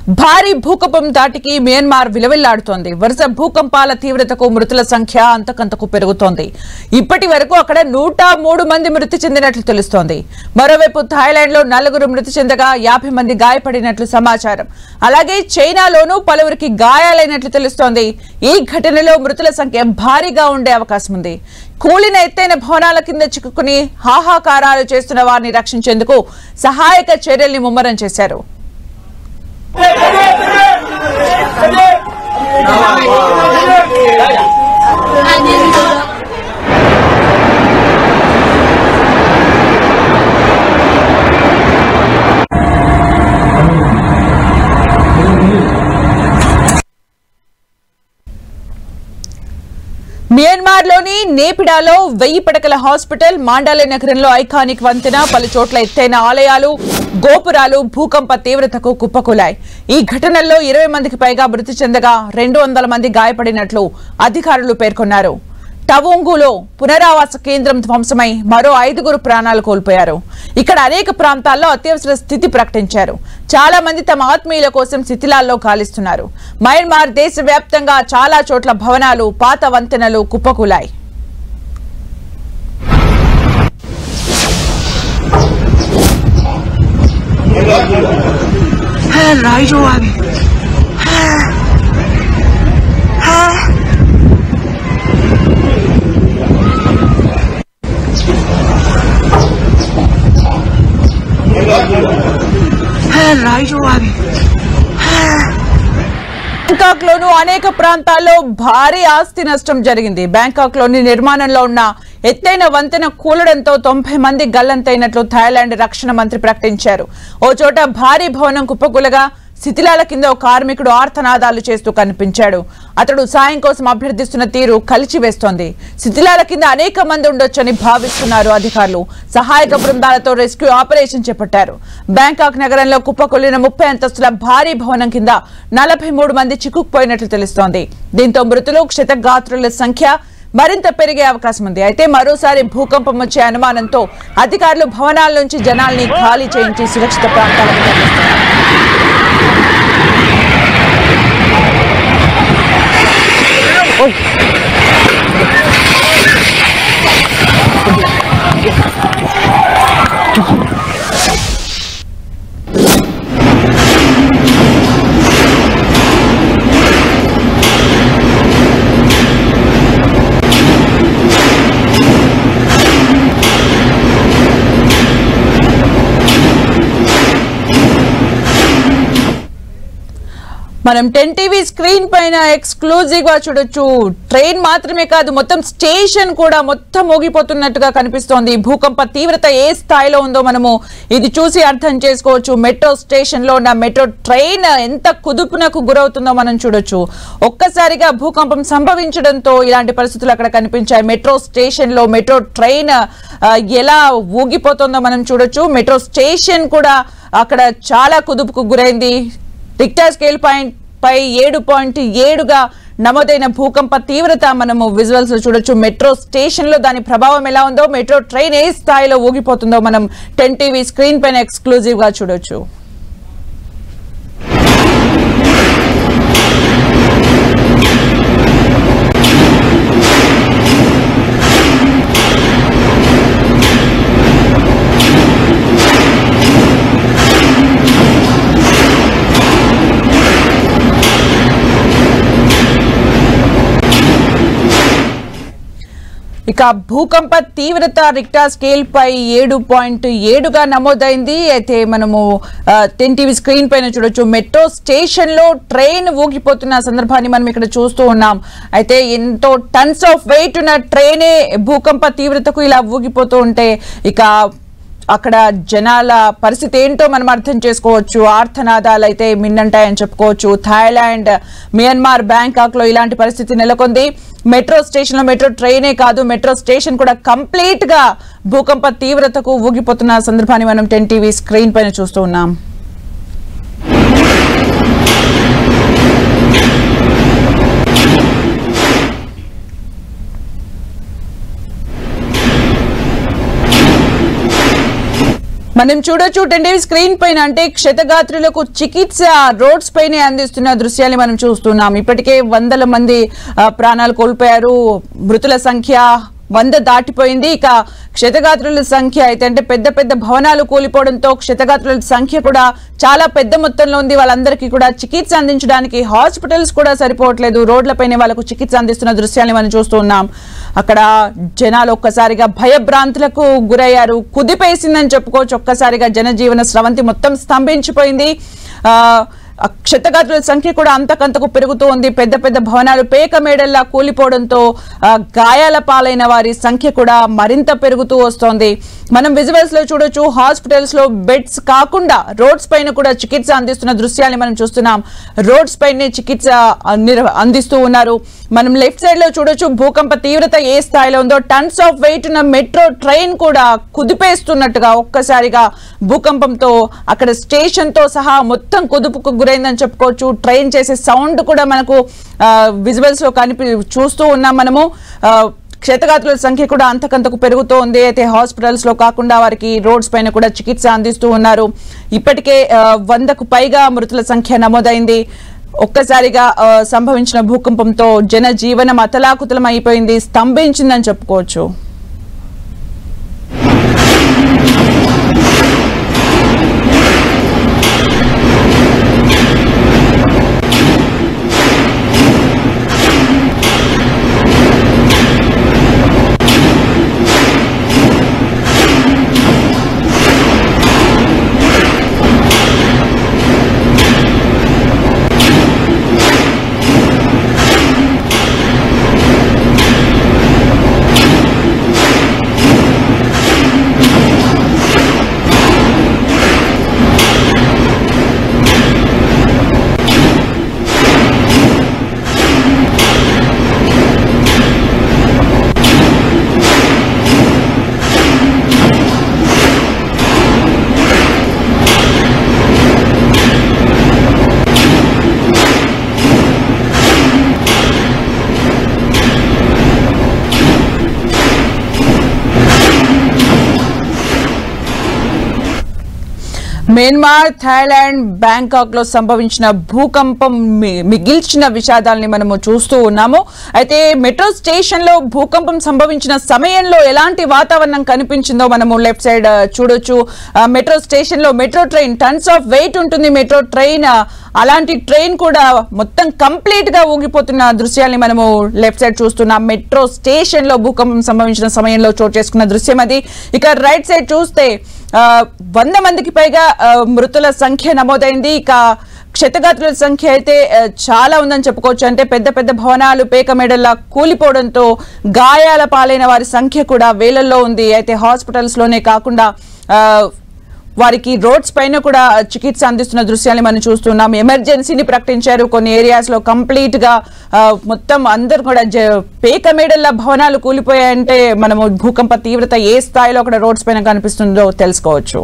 భారీ భూకంపం దాటికి మయన్మార్ విలవిల్లాడుతోంది. వరుస భూకంపాల తీవ్రతకు మృతుల సంఖ్య అంతకంతకు పెరుగుతోంది. ఇప్పటి వరకు అక్కడ 103 మంది మృతి చెందినట్లు తెలుస్తోంది. మరోవైపు థాయిలాండ్ లో 4 మృతి చెందగా 50 మంది గాయపడినట్లు సమాచారం. అలాగే చైనాలోనూ పలువురికి గాయాలైనట్లు తెలుస్తోంది. ఈ ఘటనలో మృతుల సంఖ్య భారీగా ఉండే అవకాశం ఉంది. కూలిన ఎత్తైన భవనాల కింద చిక్కుకుని హాహాకారాలు చేస్తున్న వారిని రక్షించేందుకు సహాయక చర్యల్ని ముమ్మరం చేశారు. మియన్మార్లోని నేపిడాలో 1000 పడకల హాస్పిటల్, మాండాలే నగరంలో ఐకానిక్ వంతెన, పలు చోట్ల ఎత్తైన ఆలయాలు, గోపురాలు భూకంప తీవ్రతకు కుప్పకూలాయి. ఈ ఘటనల్లో 20 మందికి పైగా మృతి చెందగా 200 మంది గాయపడినట్లు అధికారులు పేర్కొన్నారు. టవోంగులో పునరావాస కేంద్రం ధ్వంసమై మరో 5 ప్రాణాలు కోల్పోయారు. ఇక్కడ అనేక ప్రాంతాల్లో అత్యవసర స్థితి ప్రకటించారు. చాలా మంది తమ ఆత్మీయుల కోసం శిథిలాల్లో గాలిస్తున్నారు. మయన్మార్ దేశవ్యాప్తంగా చాలా చోట్ల భవనాలు, పాత వంతెనలు కుప్పకూలాయి. బ్యాంకాక్ లోను అనేక ప్రాంతాల్లో భారీ ఆస్తి నష్టం జరిగింది. బ్యాంకాక్ లోని నిర్మాణంలో ఉన్న ఎత్తైన వంతెన కూలడంతో 90 మంది గల్లంతైనట్లు థాయిలాండ్ రక్షణ మంత్రి ప్రకటించారు. ఓ చోట భారీ భవనం కుప్పకూలగా శిథిలాల కింద ఓ కార్మికుడు ఆర్తనాదాలు చేస్తూ కనిపించాడు. అతడు సాయం కోసం అభ్యర్థిస్తున్న తీరు కలిచివేస్తోంది. శిథిలాల కింద అనేక మంది ఉండొచ్చని భావిస్తున్నారు అధికారులు. సహాయక బృందాలతో రెస్క్యూ ఆపరేషన్ చేపట్టారు. బ్యాంకాక్ నగరంలో కుప్పకూలిన 30 అంతస్తుల భారీ భవనం కింద 43 మంది చిక్కుకుపోయినట్లు తెలుస్తోంది. దీంతో మృతులు, క్షతగాత్రుల సంఖ్య మరింత పెరిగే అవకాశం ఉంది. అయితే మరోసారి భూకంపం వచ్చే అనుమానంతో అధికారులు భవనాల నుంచి జనాల్ని ఖాళీ చేయించి సురక్షిత ప్రాంతాలకు తరలిస్తున్నారు. మనం 10 టీవీ స్క్రీన్ పైన ఎక్స్క్లూజివ్ గా చూడొచ్చు. ట్రైన్ మాత్రమే కాదు, మొత్తం స్టేషన్ కూడా మొత్తం మోగిపోతున్నట్టుగా కనిపిస్తోంది. భూకంప తీవ్రత ఏ స్థాయిలో ఉందో మనము ఇది చూసి అర్థం చేసుకోవచ్చు. మెట్రో స్టేషన్ లో ఉన్న మెట్రో ట్రైన్ ఎంత కుదుపునకు గురవుతుందో మనం చూడొచ్చు. ఒక్కసారిగా భూకంపం సంభవించడంతో ఇలాంటి పరిస్థితులు అక్కడ కనిపించాయి. మెట్రో స్టేషన్ లో మెట్రో ట్రైన్ ఎలా ఊగిపోతుందో మనం చూడొచ్చు. మెట్రో స్టేషన్ కూడా అక్కడ చాలా కుదుపుకు గురైంది. రిక్టర్ స్కేల్ పై 7.7గా నమోదైన భూకంప తీవ్రత మనము విజువల్స్ లో చూడొచ్చు. మెట్రో స్టేషన్ లో దాని ప్రభావం ఎలా ఉందో, మెట్రో ట్రైన్ ఏ స్థాయిలో ఊగిపోతుందో మనం 10 టీవీ స్క్రీన్ పైన ఎక్స్క్లూజివ్ గా చూడొచ్చు. ఇక భూకంప తీవ్రత రిక్టర్ స్కేల్ పై 7.7గా నమోదైంది. అయితే మనము 10 టీవీ స్క్రీన్ పైన చూడొచ్చు. మెట్రో స్టేషన్ లో ట్రైన్ ఊగిపోతున్న సందర్భాన్ని మనం ఇక్కడ చూస్తూ ఉన్నాం. అయితే ఎంతో టన్స్ ఆఫ్ వెయిట్ ఉన్న ట్రైనే భూకంప తీవ్రతకు ఇలా ఊగిపోతూ ఉంటే ఇక అక్కడ జనాల పరిస్థితి ఏంటో మనం అర్థం చేసుకోవచ్చు. ఆర్తనాదాలు అయితే మిన్నంటాయని చెప్పుకోవచ్చు. థాయిలాండ్, మియన్మార్, బ్యాంకాక్ లో ఇలాంటి పరిస్థితి నెలకొంది. మెట్రో స్టేషన్ లో మెట్రో ట్రైనే కాదు, మెట్రో స్టేషన్ కూడా కంప్లీట్ గా భూకంప తీవ్రతకు ఊగిపోతున్న సందర్భాన్ని మనం 10 టీవీ స్క్రీన్ పైన చూస్తూ ఉన్నాం. మనం చూడొచ్చు టీవీ స్క్రీన్ పైన అంటే క్షతగాత్రులకు చికిత్స రోడ్స్ పైనే అందిస్తున్న దృశ్యాన్ని మనం చూస్తున్నాం. ఇప్పటికే వందల మంది ప్రాణాలు కోల్పోయారు. మృతుల సంఖ్య 100 దాటిపోయింది. ఇక క్షతగాత్రుల సంఖ్య అయితే అంటే పెద్ద పెద్ద భవనాలు కూలిపోవడంతో క్షతగాత్రుల సంఖ్య కూడా చాలా పెద్ద మొత్తంలో ఉంది. వాళ్ళందరికీ కూడా చికిత్స అందించడానికి హాస్పిటల్స్ కూడా సరిపోవట్లేదు. రోడ్లపైనే వాళ్ళకు చికిత్స అందిస్తున్న దృశ్యాన్ని మనం చూస్తూ ఉన్నాం. అక్కడ జనాలు ఒక్కసారిగా భయభ్రాంతులకు గురయ్యారు. కుదిపేసిందని చెప్పుకోవచ్చు. ఒక్కసారిగా జనజీవన స్రవంతి మొత్తం స్తంభించిపోయింది. క్షతగాత్రుల సంఖ్య కూడా అంతకంతకు పెరుగుతూ ఉంది. పెద్ద పెద్ద భవనాలు పేక మేడల్లా కూలిపోవడంతో గాయాల పాలైన వారి సంఖ్య కూడా మరింత పెరుగుతూ వస్తోంది. మనం విజువల్స్ లో చూడొచ్చు. హాస్పిటల్స్ లో బెడ్స్ కాకుండా రోడ్స్ పైన కూడా చికిత్స అందిస్తున్న దృశ్యాన్ని మనం చూస్తున్నాం. రోడ్స్ పైనే చికిత్స అందిస్తూ ఉన్నారు. మనం లెఫ్ట్ సైడ్ లో చూడొచ్చు. భూకంప తీవ్రత ఏ స్థాయిలో ఉందో టన్స్ ఆఫ్ వెయిట్ ఉన్న మెట్రో ట్రైన్ కూడా కుదిపేస్తున్నట్టుగా ఒక్కసారిగా భూకంపంతో అక్కడ స్టేషన్ తో సహా మొత్తం కుదుపుకు గురైందని చెప్పుకోవచ్చు. ట్రైన్ చేసే సౌండ్ కూడా మనకు విజువల్స్ లో చూస్తూ ఉన్నాం. మనము క్షతగాత్రుల సంఖ్య కూడా అంతకంతకు పెరుగుతూ ఉంది. అయితే హాస్పిటల్స్ లో కాకుండా వారికి రోడ్స్ పైన కూడా చికిత్స అందిస్తూ ఉన్నారు. ఇప్పటికే 100కు పైగా మృతుల సంఖ్య నమోదైంది. ఒక్కసారిగా సంభవించిన భూకంపంతో జనజీవనం అతలాకుతలం అయిపోయింది, స్తంభించిందని చెప్పుకోవచ్చు. మయన్మార్, థాయిలాండ్, బ్యాంకాక్ లో సంభవించిన భూకంపం మిగిల్చిన విషాదాలని మనము చూస్తూ ఉన్నాము. అయితే మెట్రో స్టేషన్ లో భూకంపం సంభవించిన సమయంలో ఎలాంటి వాతావరణం కనిపించిందో మనము లెఫ్ట్ సైడ్ చూడొచ్చు. మెట్రో స్టేషన్ లో metro train tons of weight ఉంటుంది. మెట్రో ట్రైన్ అలాంటి ట్రైన్ కూడా మొత్తం కంప్లీట్ గా ఊగిపోతున్న దృశ్యాన్ని మనము లెఫ్ట్ సైడ్ చూస్తున్నాం. మెట్రో స్టేషన్ లో భూకంపం సంభవించిన సమయంలో చోటు చేసుకున్న దృశ్యం అది. ఇక రైట్ సైడ్ చూస్తే 100 మందికి పైగా మృతుల సంఖ్య నమోదైంది. ఇక క్షతగాత్రుల సంఖ్య అయితే చాలా ఉందని చెప్పుకోవచ్చు. అంటే పెద్ద పెద్ద భవనాలు పేక మేడల్లా కూలిపోవడంతో గాయాల పాలైన వారి సంఖ్య కూడా వేలల్లో ఉంది. అయితే హాస్పిటల్స్ లోనే కాకుండా వారికి రోడ్స్ పైన కూడా చికిత్స అందిస్తున్న దృశ్యాన్ని మనం చూస్తున్నాం. ఎమర్జెన్సీని ప్రకటించారు. కొన్ని ఏరియాస్ లో కంప్లీట్ గా మొత్తం అందరు కూడా పేక మేడల్లా భవనాలు కూలిపోయాయంటే మనము భూకంప తీవ్రత ఏ స్థాయిలో అక్కడ రోడ్స్ పైన కనిపిస్తుందో తెలుసుకోవచ్చు.